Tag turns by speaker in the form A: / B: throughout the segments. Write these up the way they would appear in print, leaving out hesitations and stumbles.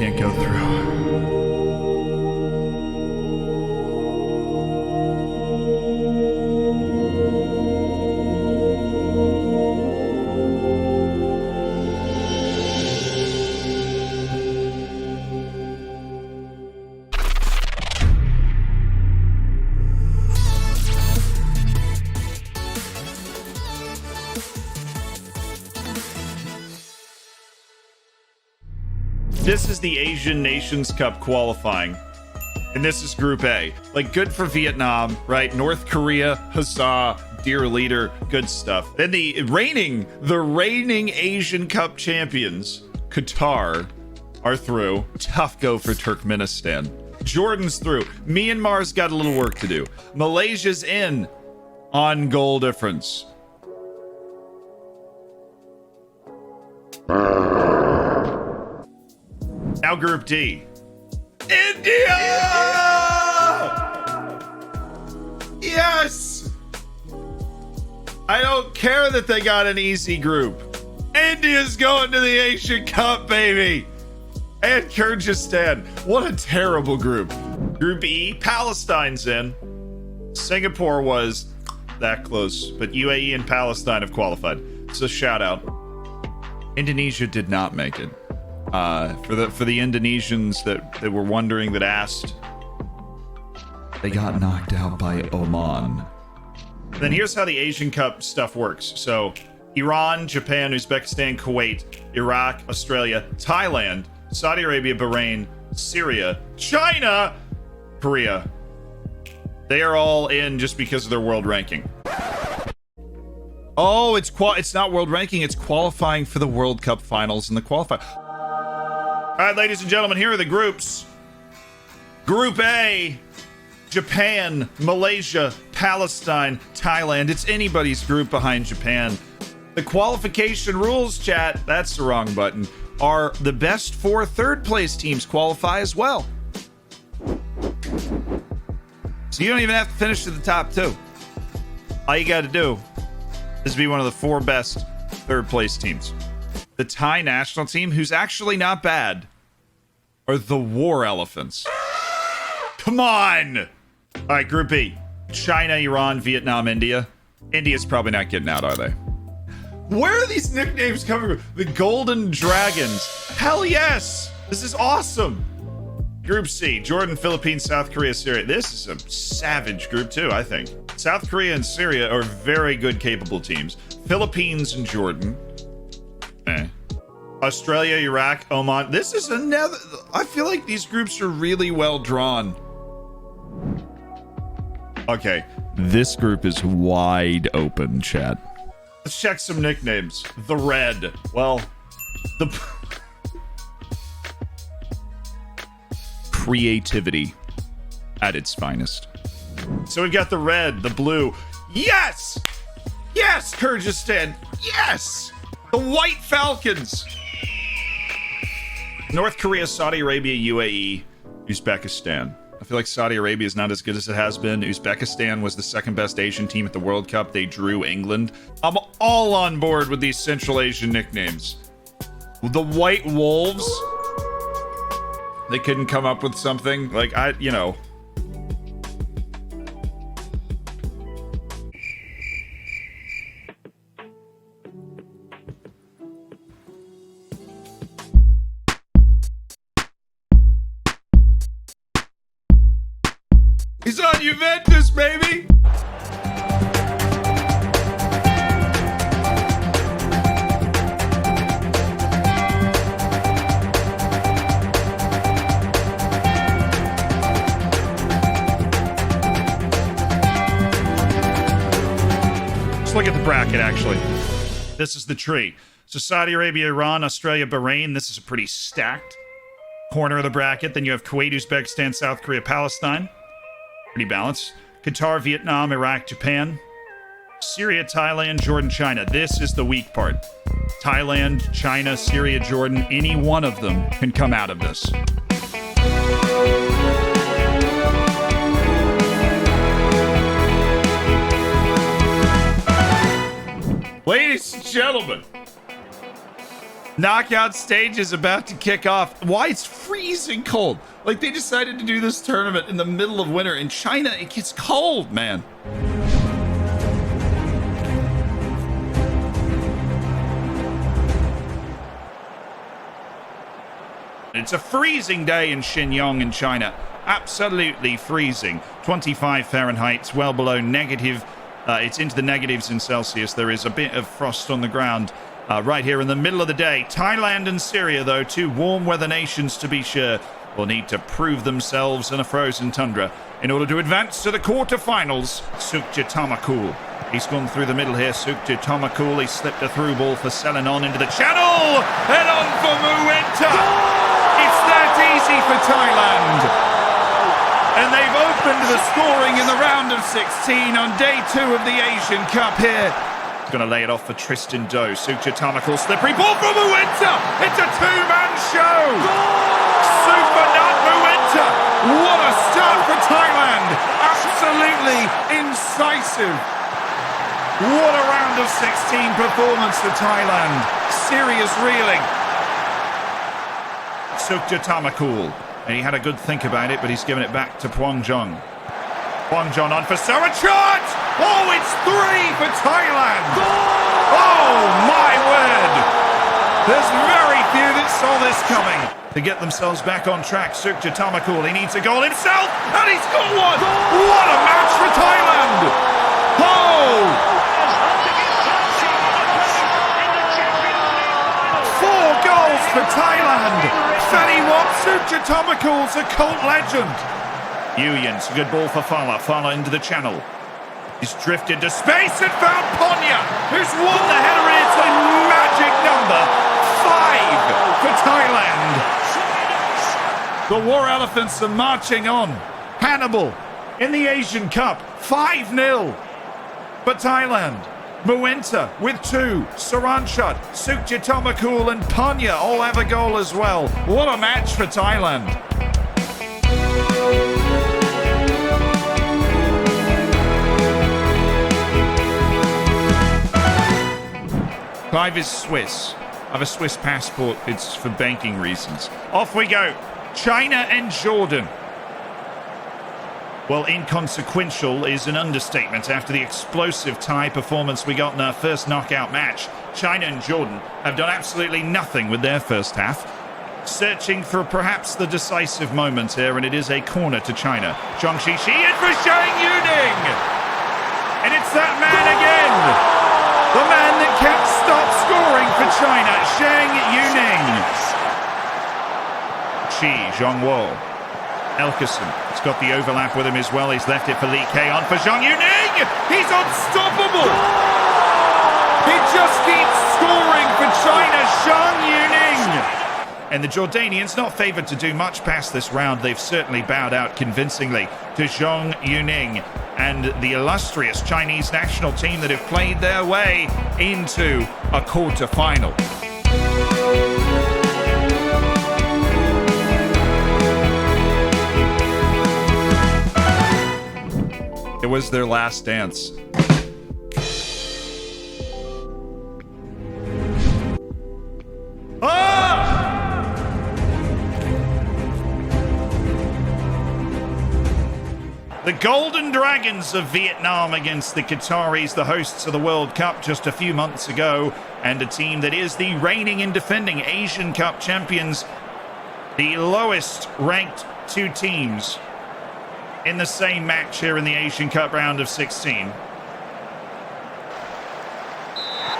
A: can't go through. This is the Asian Nations Cup qualifying, and this is Group A. Like, good for Vietnam, right? North Korea, huzzah, dear leader, good stuff. Then the reigning Asian Cup champions, Qatar, are through. Tough go for Turkmenistan. Jordan's through. Myanmar's got a little work to do. Malaysia's in on goal difference. Now Group D. India! Yes! I don't care that they got an easy group. India's going to the Asian Cup, baby! And Kyrgyzstan. What a terrible group. Group E, Palestine's in. Singapore was that close, but UAE and Palestine have qualified. So shout out. Indonesia did not make it. For the Indonesians that were wondering, that asked, they got knocked out by Oman. Then here's how the Asian Cup stuff works. So Iran, Japan, Uzbekistan, Kuwait, Iraq, Australia, Thailand, Saudi Arabia, Bahrain, Syria, China, Korea. They are all in just because of their world ranking. Oh, it's not world ranking, it's qualifying for the World Cup finals and the qualifier. All right, ladies and gentlemen, here are the groups. Group A, Japan, Malaysia, Palestine, Thailand. It's anybody's group behind Japan. The qualification rules, chat, that's the wrong button, are the best 4 third-place teams qualify as well. So you don't even have to finish to the top 2. All you got to do is be one of the 4 best third-place teams. The Thai national team, who's actually not bad, are the War Elephants. Come on! All right, Group B. China, Iran, Vietnam, India. India's probably not getting out, are they? Where are these nicknames coming from? The Golden Dragons. Hell yes! This is awesome! Group C. Jordan, Philippines, South Korea, Syria. This is a savage group too, I think. South Korea and Syria are very good, capable teams. Philippines and Jordan. Australia, Iraq, Oman. This is another. I feel like these groups are really well drawn. Okay, this group is wide open, chat. Let's check some nicknames. The Red. Well, the creativity at its finest. So we've got the Red, the Blue. Yes! Yes, Kyrgyzstan. Yes! The White Falcons. North Korea, Saudi Arabia, UAE, Uzbekistan. I feel like Saudi Arabia is not as good as it has been. Uzbekistan was the second best Asian team at the World Cup. They drew England. I'm all on board with these Central Asian nicknames. The White Wolves. They couldn't come up with something. Like, you know. He's on Juventus, baby! Let's look at the bracket, actually. This is the tree. So Saudi Arabia, Iran, Australia, Bahrain. This is a pretty stacked corner of the bracket. Then you have Kuwait, Uzbekistan, South Korea, Palestine. Pretty balanced. Qatar, Vietnam, Iraq, Japan. Syria, Thailand, Jordan, China. This is the weak part. Thailand, China, Syria, Jordan. Any one of them can come out of this. Ladies and gentlemen, Knockout stage is about to kick off. Why? It's freezing cold. Like, they decided to do this tournament in the middle of winter. In China, it gets cold, man. It's a freezing day in Xinjiang in China. Absolutely freezing. 25 Fahrenheit, well below negative. It's into the negatives in Celsius. There is a bit of frost on the ground. Right here in the middle of the day. Thailand and Syria, though, two warm weather nations to be sure, will need to prove themselves in a frozen tundra in order to advance to the quarterfinals. Sukja Tamakul. He's gone through the middle here. Sukja Tamakul. He slipped a through ball for Selenon into the channel. And on for Muenta. It's that easy for Thailand. And they've opened the scoring in the round of 16 on day 2 of the Asian Cup here. Going to lay it off for Tristan Doe. Sukja Tamakul, slippery ball from Muenta. It's a two-man show. Supanat Muenta. What a start for Thailand. Absolutely incisive. What a round of 16 performance for Thailand. Serious reeling. Sukja Tamakul. And he had a good think about it, but he's given it back to Phuongjon. Phuongjon on for Sarachot! Oh, it's 3 for Thailand! Oh, my word! There's very few that saw this coming. To get themselves back on track, Sukja Tamakul, he needs a goal himself, and he's got one! What a match for Thailand! Oh! 4 goals for Thailand! Fanny Watt, Sukja Tamakul's a cult legend. Huyens, a good ball for Fala. Fala into the channel. He's drifted to space and found Ponya, who's won the header, and it's a magic number 5 for Thailand. The War Elephants are marching on. Hannibal in the Asian Cup, 5-0 for Thailand. Muenta with 2. Saranchat, Sukja Tamakul and Ponya all have a goal as well. What a match for Thailand. Clive is Swiss. I have a Swiss passport. It's for banking reasons. Off we go. China and Jordan. Well, inconsequential is an understatement after the explosive tie performance we got in our first knockout match. China and Jordan have done absolutely nothing with their first half. Searching for perhaps the decisive moment here, and it is a corner to China. Zhang Xixi in for Zhang Yuning! And it's that man again! The man that can't stop scoring for China, Zhang Yuning. Xi Zhongguo. Elkerson has got the overlap with him as well. He's left it for Li Kei on for Zhang Yuning. He's unstoppable. He just keeps scoring for China, Zhang Yuning. And the Jordanians not favoured to do much past this round. They've certainly bowed out convincingly to Zhang Yuning and the illustrious Chinese national team that have played their way into a quarter-final. It was their last dance. Ah! The Golden Dragons of Vietnam against the Qataris, the hosts of the World Cup just a few months ago, and a team that is the reigning and defending Asian Cup champions, the lowest ranked 2 teams in the same match here in the Asian Cup round of 16.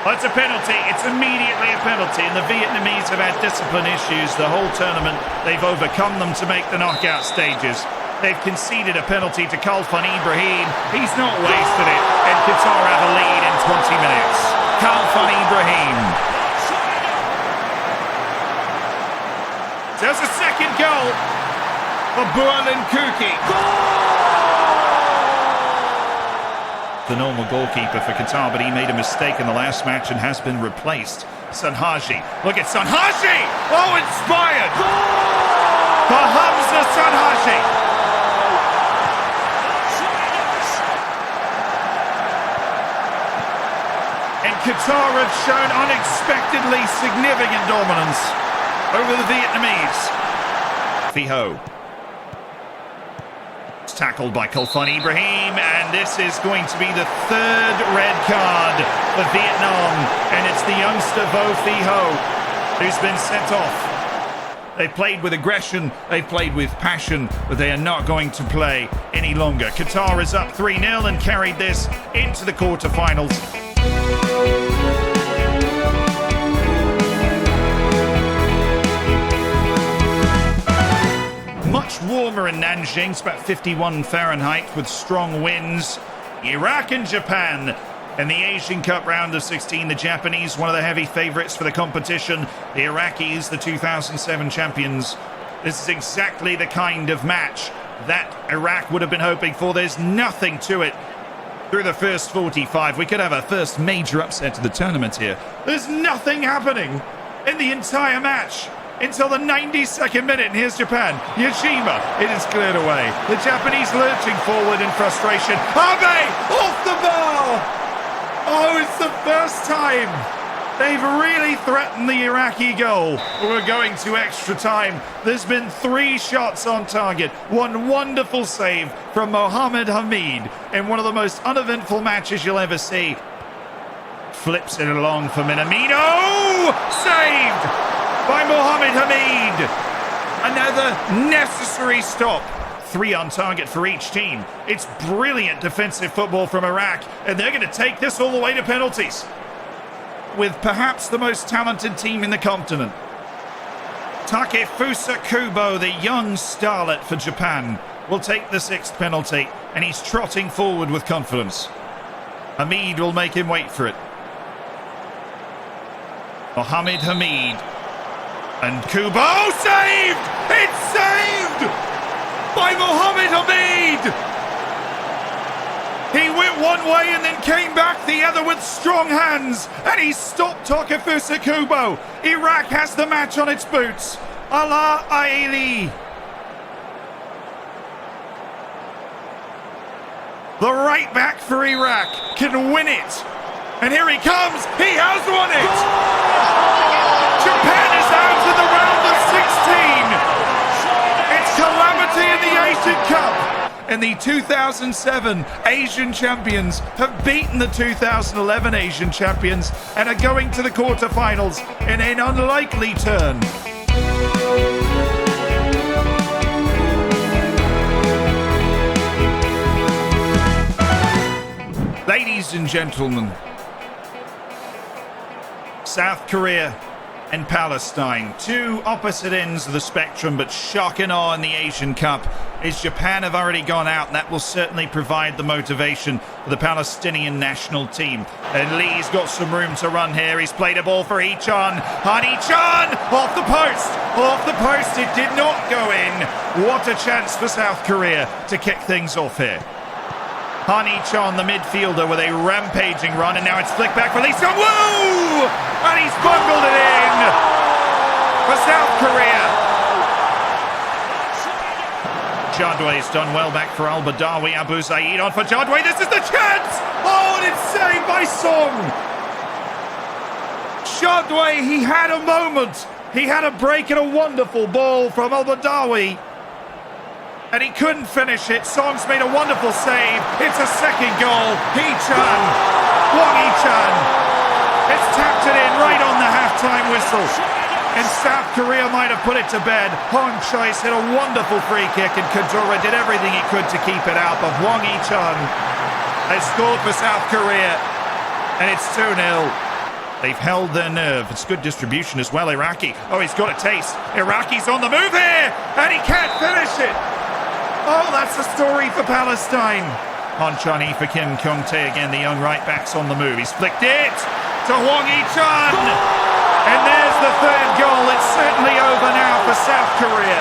A: Well, it's a penalty. It's immediately a penalty. And the Vietnamese have had discipline issues the whole tournament. They've overcome them to make the knockout stages. They've conceded a penalty to Khalfan Ibrahim. He's not wasted it. And Qatar have a lead in 20 minutes. Khalfan Ibrahim. There's a second goal for Bualin Kuki. The normal goalkeeper for Qatar, but he made a mistake in the last match and has been replaced. Sanhaji. Look at Sanhaji! Oh, inspired! For Hamza Sanhaji. And Qatar have shown unexpectedly significant dominance over the Vietnamese. Phi Ho. It's tackled by Kulfan Ibrahim, and this is going to be the third red card for Vietnam, and it's the youngster Vo Phi Ho who's been sent off. They've played with aggression, they've played with passion, but they are not going to play any longer. Qatar is up 3-0 and carried this into the quarterfinals. Much warmer in Nanjing, it's about 51 Fahrenheit with strong winds. Iraq and Japan. In the Asian Cup round of 16, the Japanese, one of the heavy favourites for the competition. The Iraqis, the 2007 champions. This is exactly the kind of match that Iraq would have been hoping for. There's nothing to it through the first 45. We could have a first major upset of the tournament here. There's nothing happening in the entire match until the 92nd minute. And here's Japan. Yashima, it is cleared away. The Japanese lurching forward in frustration. Abe off the bar! Oh, it's the first time they've really threatened the Iraqi goal. We're going to extra time. There's been 3 shots on target. One wonderful save from Mohammed Hamid in one of the most uneventful matches you'll ever see. Flips it along for Minamino. Saved by Mohammed Hamid. Another necessary stop. 3 on target for each team. It's brilliant defensive football from Iraq, and they're going to take this all the way to penalties with perhaps the most talented team in the continent. Takefusa Kubo, the young starlet for Japan, will take the 6th penalty, and he's trotting forward with confidence. Hamid will make him wait for it. Mohammed Hamid. And Kubo saved! It's saved! By Mohammed Hamid! He went one way and then came back the other with strong hands, and he stopped Takefusa Kubo. Iraq has the match on its boots. Allah Aili. The right back for Iraq can win it. And here he comes. He has won it. Japan is out of the round of 16. Calamity in the Asian Cup, and the 2007 Asian champions have beaten the 2011 Asian champions and are going to the quarterfinals in an unlikely turn. Ladies and gentlemen, South Korea and Palestine, 2 opposite ends of the spectrum, but shock and awe in the Asian Cup is Japan have already gone out, and that will certainly provide the motivation for the Palestinian national team. And Lee's got some room to run here. He's played a ball for Hee-chan. Hee-chan off the post. Off the post. It did not go in. What a chance for South Korea to kick things off here. Hee-chan, the midfielder, with a rampaging run, and now it's flicked back for Lee Sung-woo! And he's bungled it in for South Korea. Jadwe's done well back for Al-Badawi. Abu Zaid on for Jadwe. This is the chance! Oh, and it's saved by Song! Jadwe, he had a moment. He had a break and a wonderful ball from Al-Badawi, and he couldn't finish it. Song's made a wonderful save. It's a second goal. Hee-chan. Wang Hee-chan. It's tapped it in right on the halftime whistle. And South Korea might have put it to bed. Hong Choice hit a wonderful free kick, and Kajura did everything he could to keep it out. But Wang Hee-chan has scored for South Korea, and it's 2-0. They've held their nerve. It's good distribution as well, Iraqi. Oh, he's got a taste. Iraqi's on the move here, and he can't finish it. Oh, that's a story for Palestine. On Chani for Kim Kyung-tae again, the young right back's on the move. He's flicked it to Wang Hee-chan. And there's the 3rd goal. It's certainly over now for South Korea.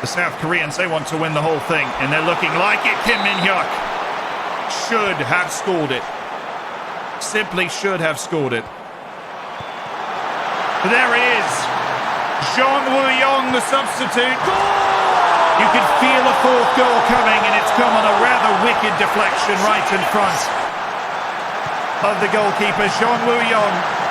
A: The South Koreans, they want to win the whole thing, and they're looking like it. Kim Min-hyuk should have scored it. Simply should have scored it. But there he is. Jeong Woo-yong, the substitute. You could feel a 4th goal coming, and it's come on a rather wicked deflection right in front. of the goalkeeper, Jeon Woo-yong.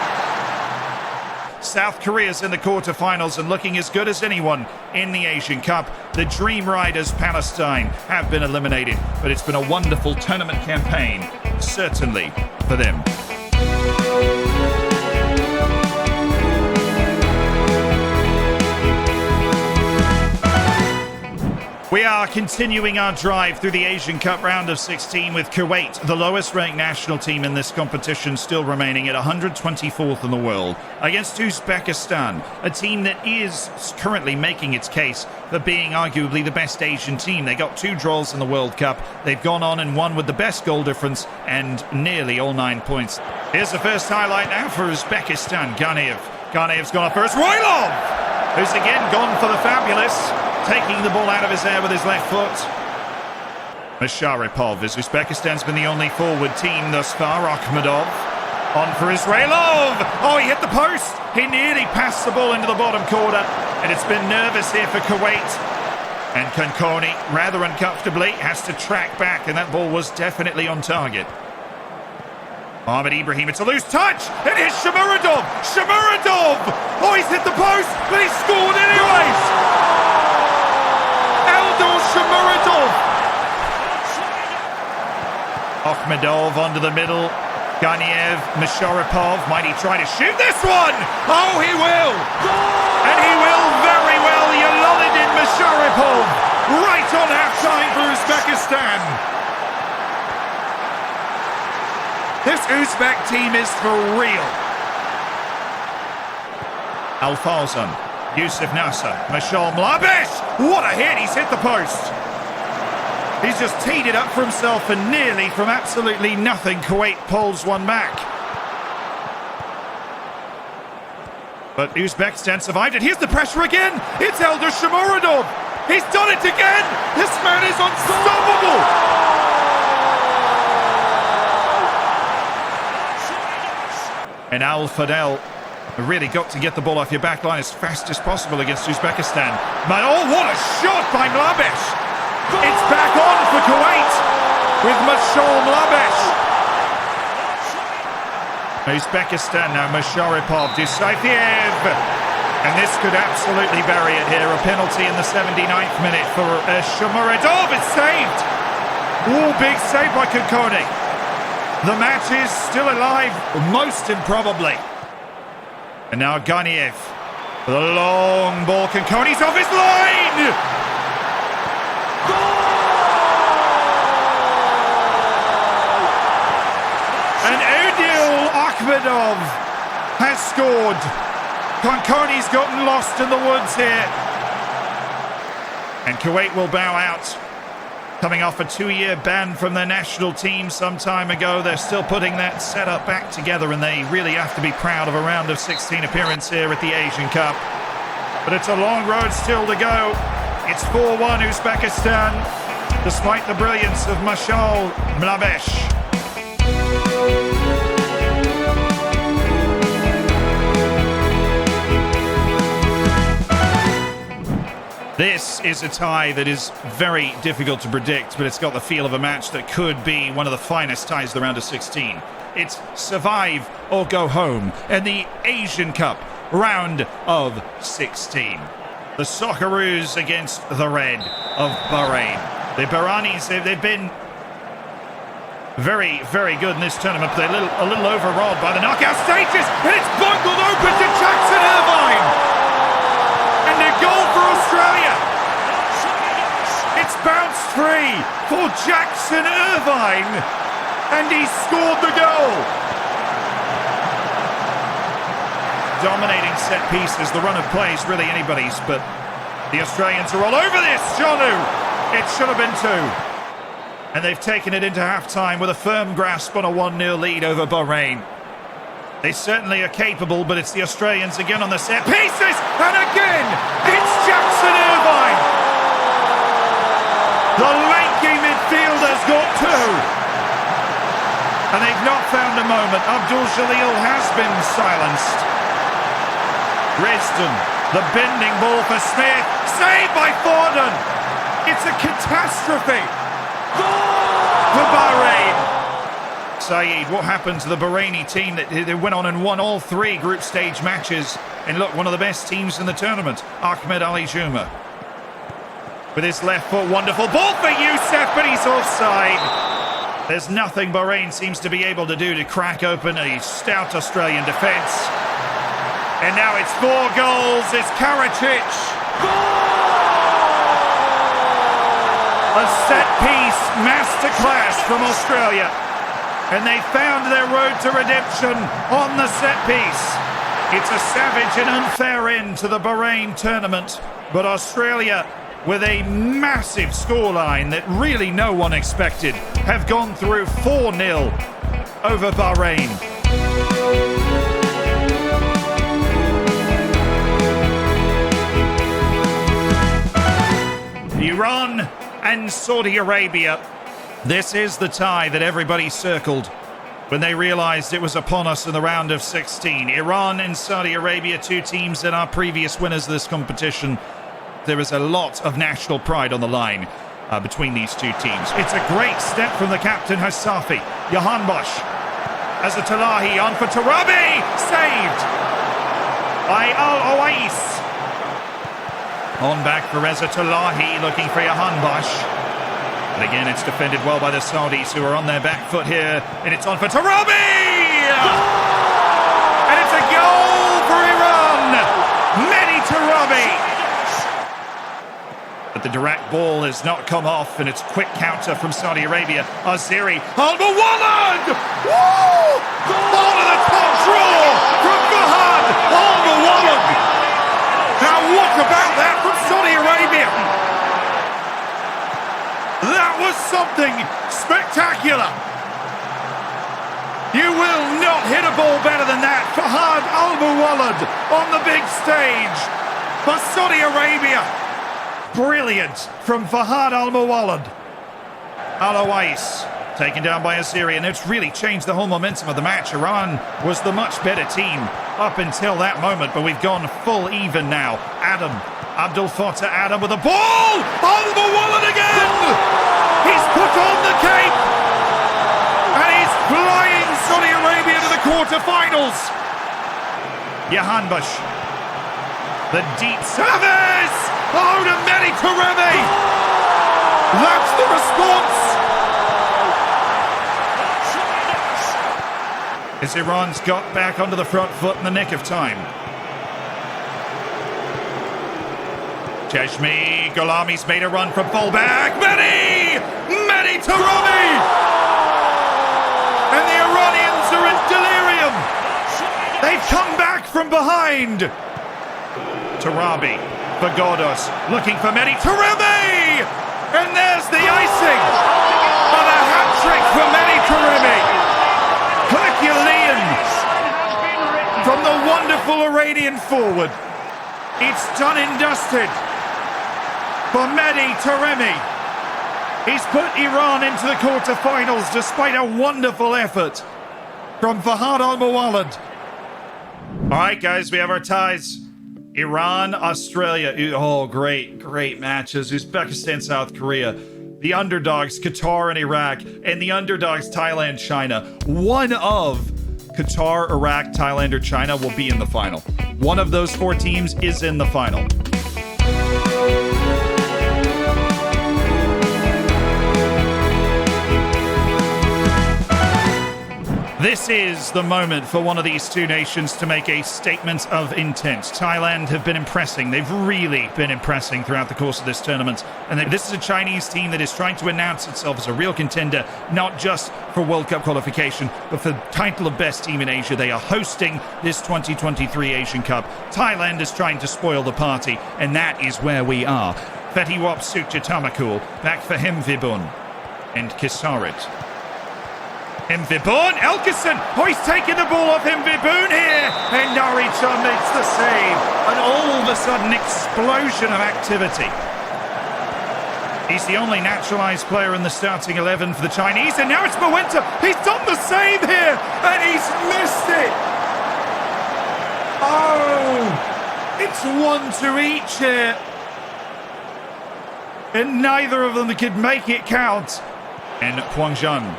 A: South Korea's in the quarterfinals and looking as good as anyone in the Asian Cup. The Dream Riders Palestine have been eliminated, but it's been a wonderful tournament campaign, certainly for them. We are continuing our drive through the Asian Cup round of 16 with Kuwait, the lowest ranked national team in this competition, still remaining at 124th in the world, against Uzbekistan, a team that is currently making its case for being arguably the best Asian team. They got 2 draws in the World Cup. They've gone on and won with the best goal difference and nearly all 9 points. Here's the first highlight now for Uzbekistan. Ghaniyev's gone up first. Roylov, who's again gone for the fabulous, taking the ball out of his air with his left foot. Masharipov, as Uzbekistan's been the only forward team thus far. Akhmedov on for Israelov. Oh, he hit the post. He nearly passed the ball into the bottom corner, and it's been nervous here for Kuwait. And Konkoni, rather uncomfortably, has to track back, and that ball was definitely on target. Ahmed Ibrahim, it's a loose touch, and here's Shomurodov. Shomurodov! Oh, he's hit the post, but he scored anyways! Shomurodov. Akhmedov onto the middle. Ghaniev, Masharipov. Might he try to shoot this one? Oh, he will! And he will very well. Yololedin Masharipov. Right on half-time for Uzbekistan. This Uzbek team is for real. Al-Fawzan. Yusuf Nasser, Mashal Mlabesh! What a hit, he's hit the post! He's just teed it up for himself, and nearly from absolutely nothing, Kuwait pulls one back. But Uzbekistan survived it. Here's the pressure again! It's Eldar Shomurodov! He's done it again! This man is unstoppable! And Al-Fadel really got to get the ball off your back line as fast as possible against Uzbekistan. But oh, what a shot by Mlabesh! It's back on for Kuwait with Mashal Mlabesh. Uzbekistan now, Masharipov, Dusayfiev. And this could absolutely bury it here. A penalty in the 79th minute for Shomurodov. It's saved! Oh, big save by Konkoni. The match is still alive, most improbably. And now Ghaniev with a long ball. Konkoni's off his line! Goal! And Udil Akhmedov has scored. Konkoni's gotten lost in the woods here. And Kuwait will bow out. Coming off a 2-year ban from their national team some time ago, they're still putting that setup back together, and they really have to be proud of a round of 16 appearance here at the Asian Cup. But it's a long road still to go. It's 4-1 Uzbekistan, despite the brilliance of Mashal Mlabesh. This is a tie that is very difficult to predict, but it's got the feel of a match that could be one of the finest ties of the round of 16. It's survive or go home in the Asian Cup round of 16. The Socceroos against the Red of Bahrain. The Bahranis, they've been very, very good in this tournament, but they're a little overawed by the knockout stages, and it's bungled open to Jackson Irvine. And a goal for Australia. It's bounced free for Jackson Irvine, and he scored the goal. Dominating set pieces. The run of play is really anybody's, but the Australians are all over this. Jonu, it should have been 2. And they've taken it into half-time with a firm grasp on a 1-0 lead over Bahrain. They certainly are capable, but it's the Australians again on the set pieces, and again, it's Jackson Irvine. The lanky midfielder's got 2. And they've not found a moment. Abdul Jalil has been silenced. Resden, the bending ball for Smith, saved by Forden. It's a catastrophe for Bahrain. Saeed, what happened to the Bahraini team that they went on and won all 3 group stage matches? And look, one of the best teams in the tournament, Ahmed Ali Juma. With his left foot, wonderful ball for Youssef, but he's offside. There's nothing Bahrain seems to be able to do to crack open a stout Australian defence. And now it's 4 goals. It's Karadzic. A set-piece masterclass from Australia. And they found their road to redemption on the set-piece. It's a savage and unfair end to the Bahrain tournament. But Australia, with a massive scoreline that really no one expected, have gone through 4-0 over Bahrain. Iran and Saudi Arabia. This is the tie that everybody circled when they realized it was upon us in the round of 16. Iran and Saudi Arabia, 2 teams that are previous winners of this competition. There is a lot of national pride on the line between these 2 teams. It's a great step from the captain, Hassafi. Jahanbakhsh. Azatolahi on for Tarabi. Saved by Al-Owais. On back for Azatolahi, looking for Jahanbakhsh. And again, it's defended well by the Saudis, who are on their back foot here. And it's on for Tarabi! And it's a goal for Iran! Mehdi Tarabi! But the direct ball has not come off, and it's quick counter from Saudi Arabia. Azeri, Al-Mawalad! Woo! Ball to the top draw from Fahad Al-Mawalad! Now what about that from Saudi Arabia? That was something spectacular. You will not hit a ball better than that. Fahad Al-Mawalad on the big stage for Saudi Arabia. Brilliant from Fahad Al-Mawalad. Al-Owais taken down by Azeri, and it's really changed the whole momentum of the match. Iran was the much better team up until that moment, but we've gone full even now. Abdul Fattah Adam with a ball! Al-Mawalad again! He's put on the cape! And he's flying Saudi Arabia to the quarterfinals! Jahanbakhsh. The deep service! Oh, to Mehdi Tarabi! That's the response! As Iran's got back onto the front foot in the nick of time. Cheshmi, Gholami's made a run from fullback. Mehdi Tarabi! And the Iranians are in delirium. They've come back from behind. Tarabi for Gordos, looking for Mehdi Tarabi! And there's the icing on a hat-trick for Mehdi Tarabi. Herculean from the wonderful Iranian forward. It's done and dusted for Mehdi Tarabi. He's put Iran into the quarterfinals despite a wonderful effort from Fahad Al-Mawalad. All right, guys, we have our ties. Iran, Australia. Oh, great matches. Uzbekistan, South Korea. The underdogs, Qatar and Iraq. And the underdogs, Thailand, China. One of Qatar, Iraq, Thailand, or China will be in the final. One of those 4 teams is in the final. This is the moment for one of these 2 nations to make a statement of intent. Thailand have been impressing. They've really been impressing throughout the course of this tournament. And this is a Chinese team that is trying to announce itself as a real contender, not just for World Cup qualification, but for the title of best team in Asia. They are hosting this 2023 Asian Cup. Thailand is trying to spoil the party, and that is where we are. Fetiwap Sukjatamakul, back for Himvibun and Kisarit. Himvibun, Elkison, oh, he's taking the ball off Himvibun here, and Naricha makes the save. And all of a sudden, explosion of activity. He's the only naturalized player in the starting 11 for the Chinese, and now it's Moenta. He's done the same here, and he's missed it. Oh, it's 1 to each here. And neither of them could make it count. And Huang Zhan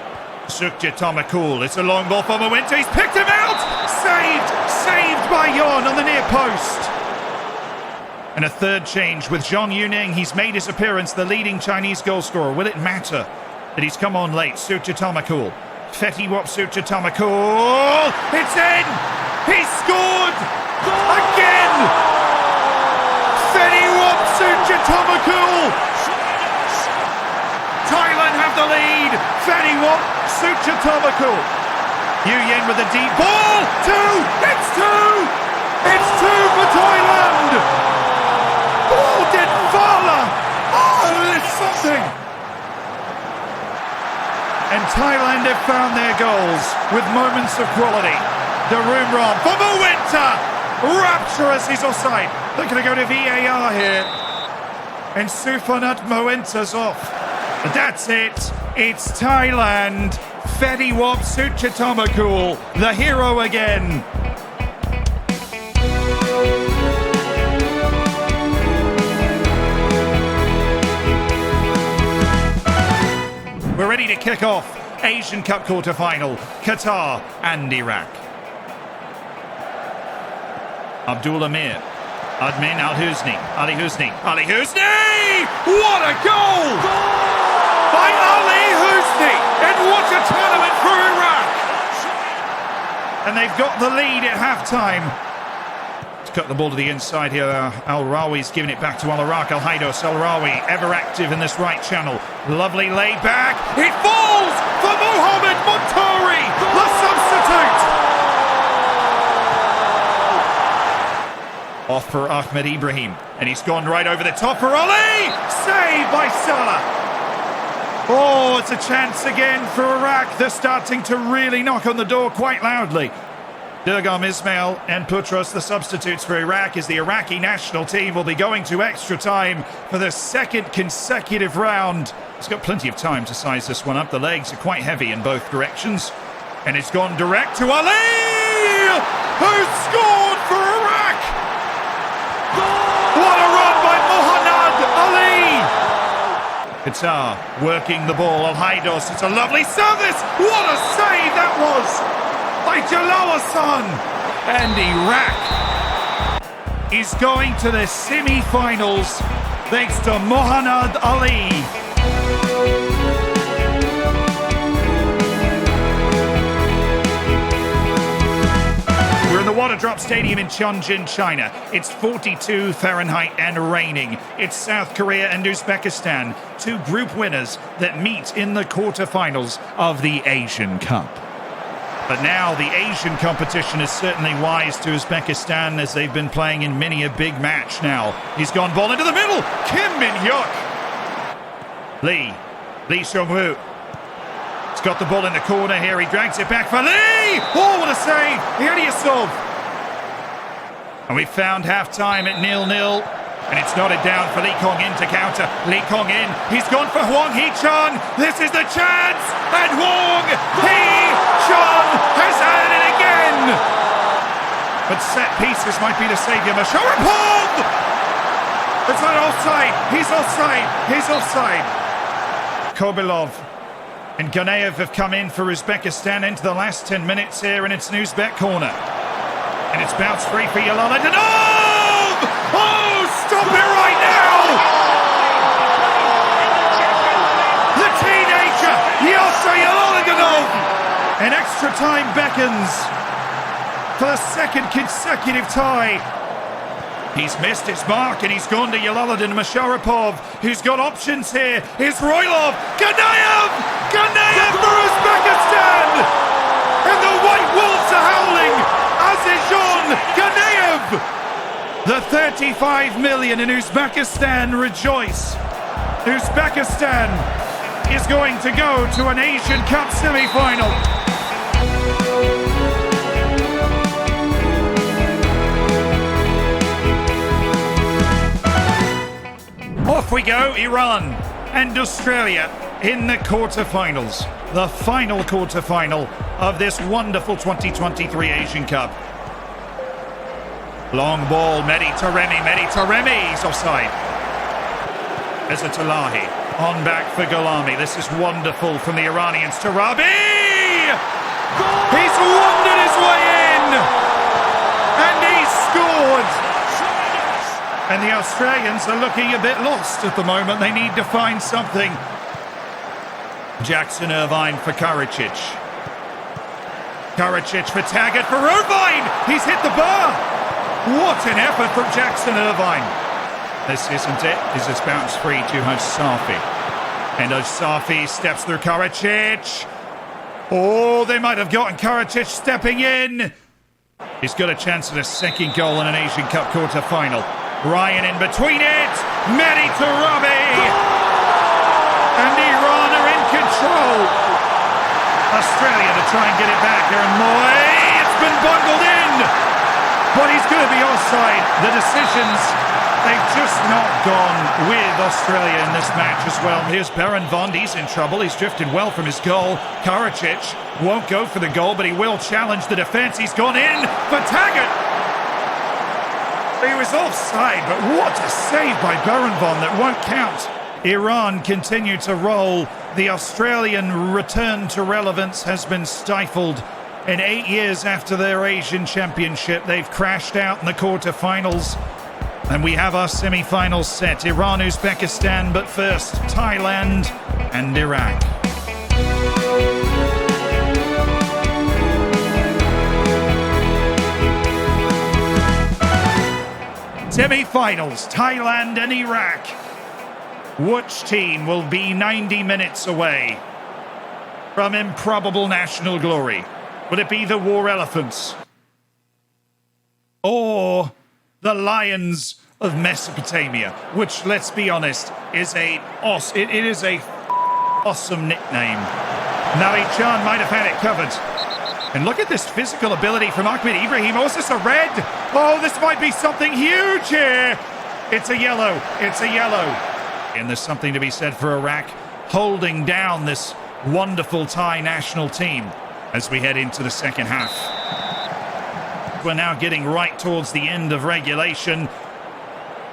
A: Sukja Tamakul. It's a long ball for Mawenta. He's picked him out. Saved by Yon on the near post. And a third change with Zhang Yuning. He's made his appearance, the leading Chinese goal scorer. Will it matter that he's come on late? Sukja Tamakul. Fetty Wap Sukja Tamakul. It's in. He scored again. Fetty Wap Sukja Tamakul. Thailand have the lead. Fetty Wap Sukja Tamakul. Yu Yen with a deep ball. It's two. It's two for Thailand. Oh, did Vala! Oh, it's something! And Thailand have found their goals with moments of quality. The room run for Mawenta! Rapturous, he's offside. They're going to go to VAR here. And Sufanat Mawenta's off. But that's it. It's Thailand. Fetty Wap Sukja Tamakul, the hero again. We're ready to kick off Asian Cup quarter-final, Qatar and Iraq. Abdul Amir, Admin Al-Husni, Ali Husni. What a goal! By Ali Husni, and what a tournament for Iraq! And they've got the lead at half-time. Cut the ball to the inside here. Al-Rawi's giving it back to Al-Iraq. Al-Haidos. Al-Rawi ever active in this right channel. Lovely lay back. It falls for Mohamed Montari, the substitute. Off for Ahmed Ibrahim. And he's gone right over the top for Ali. Saved by Salah. Oh, it's a chance again for Iraq. They're starting to really knock on the door quite loudly. Durgam Ismail and Putros, the substitutes for Iraq, as the Iraqi national team will be going to extra time for the second consecutive round. It's got plenty of time to size this one up. The legs are quite heavy in both directions. And it's gone direct to Ali, who scored for Iraq. What a run by Mohamed Ali. Qatar working the ball. Al-Haidos, it's a lovely service. What a save that was by Jalal Hassan. And Iraq is going to the semi-finals thanks to Mohamed Ali. We're in the Waterdrop Stadium in Chongqing, China. It's 42 Fahrenheit and raining. It's South Korea and Uzbekistan, two group winners that meet in the quarterfinals of the Asian Cup. But now the Asian competition is certainly wise to Uzbekistan, as they've been playing in many a big match now. He's gone ball into the middle. Kim Min-hyuk. Lee Seong-woo. He's got the ball in the corner here. He drags it back for Lee. Oh, what a save. Ilyasov. And we found half-time at 0-0. And it's nodded down for Lee Kong-in to counter. Lee Kong-in, he's gone for Hwang Hee-chan. This is the chance. And Hwang Hee-chan has had it again. But set pieces might be the saviour. Masharapov! It's not offside. He's offside. Kobilov and Ganeyev have come in for Uzbekistan into the last 10 minutes here, and it's an Uzbek corner. And it's bounced free for Yalaladinov! Oh, stop it right now! The teenager, Yasser Yalaladinov! And extra time beckons for the second consecutive tie. He's missed his mark and he's gone to Yalaladin Masharapov, who's got options here. Here's Roylov. Ganeyev! Ganeyev for Uzbekistan! And the White Wolves are howling! Azizhan Ganeyev! The 35 million in Uzbekistan rejoice. Uzbekistan is going to go to an Asian Cup semi-final. Off we go, Iran and Australia in the quarterfinals. The final quarterfinal of this wonderful 2023 Asian Cup. Long ball, Mehdi Taremi, he's offside. Ezatolahi.
B: On back for Gholami. This is wonderful from the Iranians to Rabi! He's wandered his way in! And he's scored! And the Australians are looking a bit lost at the moment. They need to find something. Jackson Irvine for Karicic. Karicic for Taggart for Irvine! He's hit the bar! What an effort from Jackson Irvine! This isn't it. This is bounce free to Hosafi. And Hosafi steps through Karicic. Oh, they might have gotten Karicic stepping in. He's got a chance at a second goal in an Asian Cup quarter-final. Ryan in between it. Mehdi Tarabi. And Iran are in control. Australia to try and get it back. Aaron Moy. It's been bundled in. But he's going to be offside. The decisions, they've just not gone with Australia in this match as well. Here's Baron Vond. He's in trouble. He's drifted well from his goal. Karicic won't go for the goal, but he will challenge the defence. He's gone in for Taggart. He was offside, but what a save by Baron Vond that won't count. Iran continue to roll. The Australian return to relevance has been stifled. In 8 years after their Asian Championship, they've crashed out in the quarterfinals. And we have our semi-finals set. Iran, Uzbekistan, but first, Thailand and Iraq. Semi-finals, Thailand and Iraq. Which team will be 90 minutes away from improbable national glory? Will it be the War Elephants? Or the Lions of Mesopotamia? Which, let's be honest, is awesome nickname. Nabi Chan might have had it covered. And look at this physical ability from Ahmed Ibrahim. Oh, is this a red? Oh, this might be something huge here. It's a yellow. It's a yellow. And there's something to be said for Iraq holding down this wonderful Thai national team as we head into the second half. We're now getting right towards the end of regulation.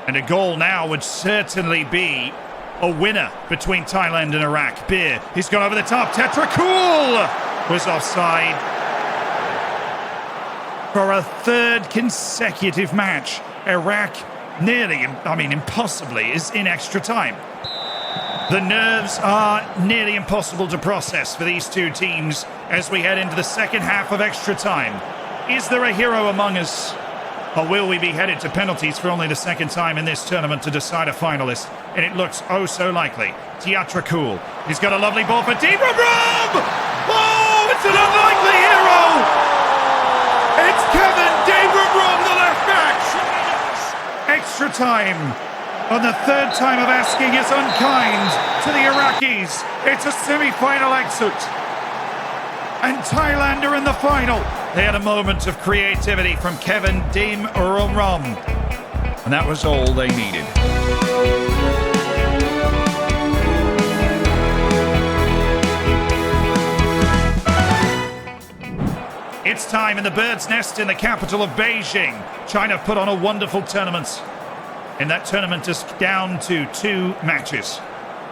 B: And a goal now would certainly be a winner between Thailand and Iraq. Beer, he's gone over the top. Tetracool was offside. For a third consecutive match, Iraq impossibly, is in extra time. The nerves are nearly impossible to process for these two teams as we head into the second half of extra time. Is there a hero among us? Or will we be headed to penalties for only the second time in this tournament to decide a finalist? And it looks oh so likely. Tetracool. He's got a lovely ball for Deep Rum! Oh, it's an unlikely hero! It's Kevin Deebram, the left back! Extra time. On the third time of asking is unkind to the Iraqis. It's a semi-final exit. And Thailand are in the final. They had a moment of creativity from Kevin Deebram. And that was all they needed. It's time in the bird's nest in the capital of Beijing. China put on a wonderful tournament. And that tournament is down to 2 matches.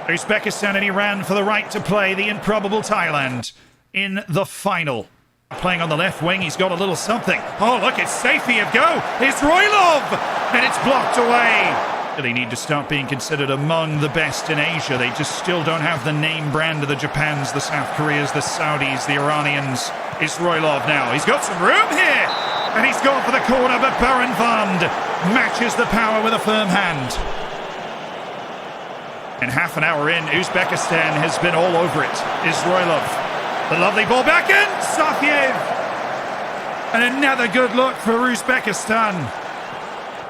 B: Uzbekistan and Iran for the right to play the improbable Thailand in the final. Playing on the left wing, he's got a little something. Oh, look, it's Safi of go. It's Roylov! And it's blocked away. They need to start being considered among the best in Asia. They just still don't have the name brand of the Japans, the South Koreas, the Saudis, the Iranians. It's Roylov now. He's got some room here. And he's gone for the corner, but Baron Vond matches the power with a firm hand. And half an hour in, Uzbekistan has been all over it. Is Roylov. The lovely ball back in. Safiev. And another good look for Uzbekistan.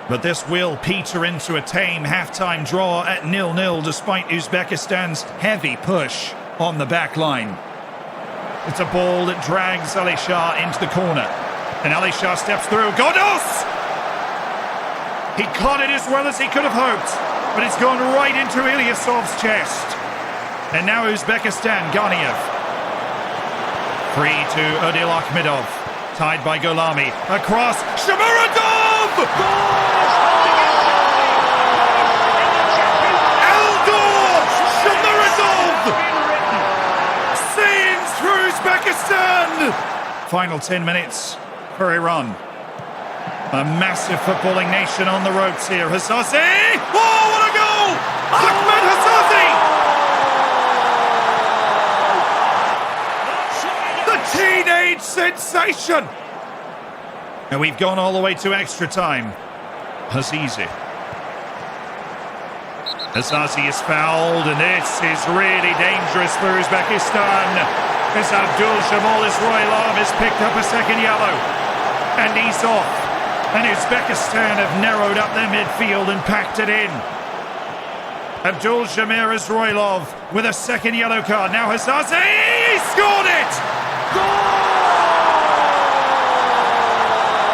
B: But this will peter into a tame halftime draw at 0-0 despite Uzbekistan's heavy push on the back line. It's a ball that drags Ali Shah into the corner. And Ali Shah steps through. Godos! He caught it as well as he could have hoped. But it's gone right into Ilyasov's chest. And now Uzbekistan, Ghaniev. Free to Odil Akhmedov. Tied by Gholami. Across. Shamuradov! Eldor final 10 minutes for Iran. A massive footballing nation on the ropes here. Hazazi! Oh, what a goal! Ahmed Hazazi! The teenage sensation! And we've gone all the way to extra time. Hazizi. Hazazi is fouled, and this is really dangerous for Uzbekistan. As Abdul Shamal Isroilov has picked up a second yellow. And he's off. And Uzbekistan have narrowed up their midfield and packed it in. Abdul Shamir Isroilov with a second yellow card. Now Hazazi scored it!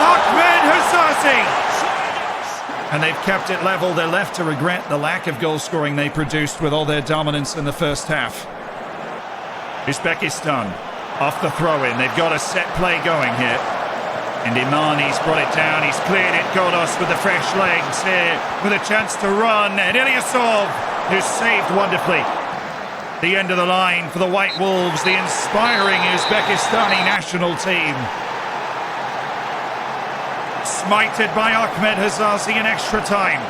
B: Ahmed Hazazi! And they've kept it level. They're left to regret the lack of goal scoring they produced with all their dominance in the first half. Uzbekistan off the throw-in. They've got a set play going here. And Imani's brought it down. He's cleared it. Godos with the fresh legs here with a chance to run. And Ilyasov, who's saved wonderfully. The end of the line for the White Wolves, the inspiring Uzbekistani national team. Smited by Ahmed Hazazi in extra time.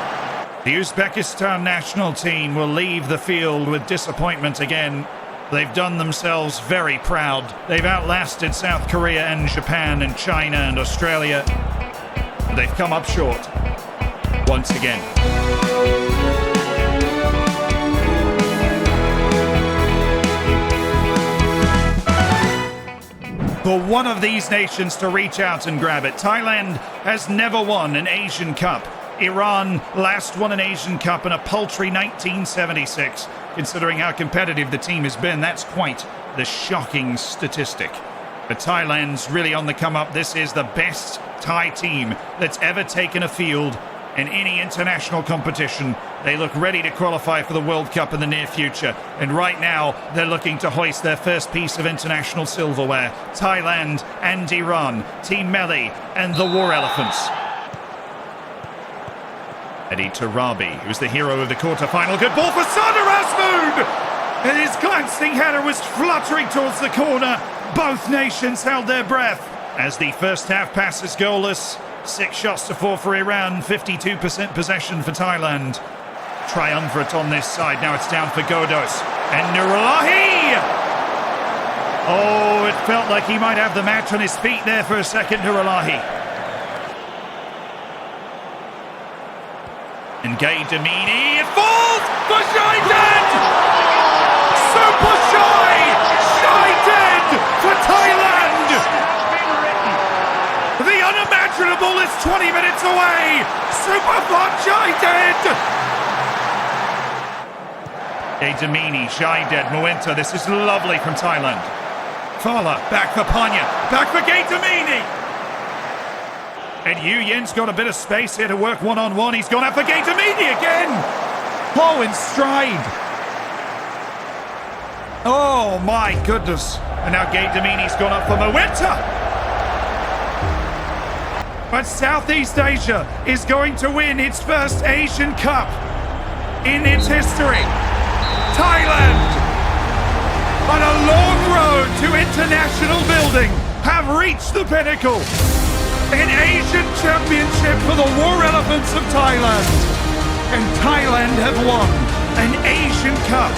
B: The Uzbekistan national team will leave the field with disappointment again. They've done themselves very proud. They've outlasted South Korea and Japan and China and Australia. They've come up short once again. For one of these nations to reach out and grab it. Thailand has never won an Asian Cup. Iran last won an Asian Cup in a paltry 1976. Considering how competitive the team has been, that's quite the shocking statistic. But Thailand's really on the come up. This is the best Thai team that's ever taken a field in any international competition. They look ready to qualify for the World Cup in the near future. And right now, they're looking to hoist their first piece of international silverware. Thailand and Iran, Team Melli and the War Elephants. Eddie Tarabi, who's the hero of the quarter-final. Good ball for Sardar Azmoun! And his glancing header was fluttering towards the corner. Both nations held their breath. As the first half passes goalless, 6 shots to 4 for Iran, 52% possession for Thailand. Triumvirate on this side. Now it's down for Godos. And Nurulahi! Oh, it felt like he might have the match on his feet there for a second, Nurulahi. And Gay Damini, it falls for Shaidan! Super Shai! Shaidan for Thailand! The unimaginable is 20 minutes away! Super fun Shaidan! Gay Damini, Shaidan, Muenta, this is lovely from Thailand. Fala, back for Panya, back for Gay Damini! And Yu Yin's got a bit of space here to work one-on-one. He's gone out for Gay Damini again! Oh, in stride! Oh, my goodness. And now Gay Damini's gone up for Muenta! But Southeast Asia is going to win its first Asian Cup in its history. Thailand, on a long road to international building, have reached the pinnacle. An Asian Championship for the War Elephants of Thailand. And Thailand have won an Asian Cup.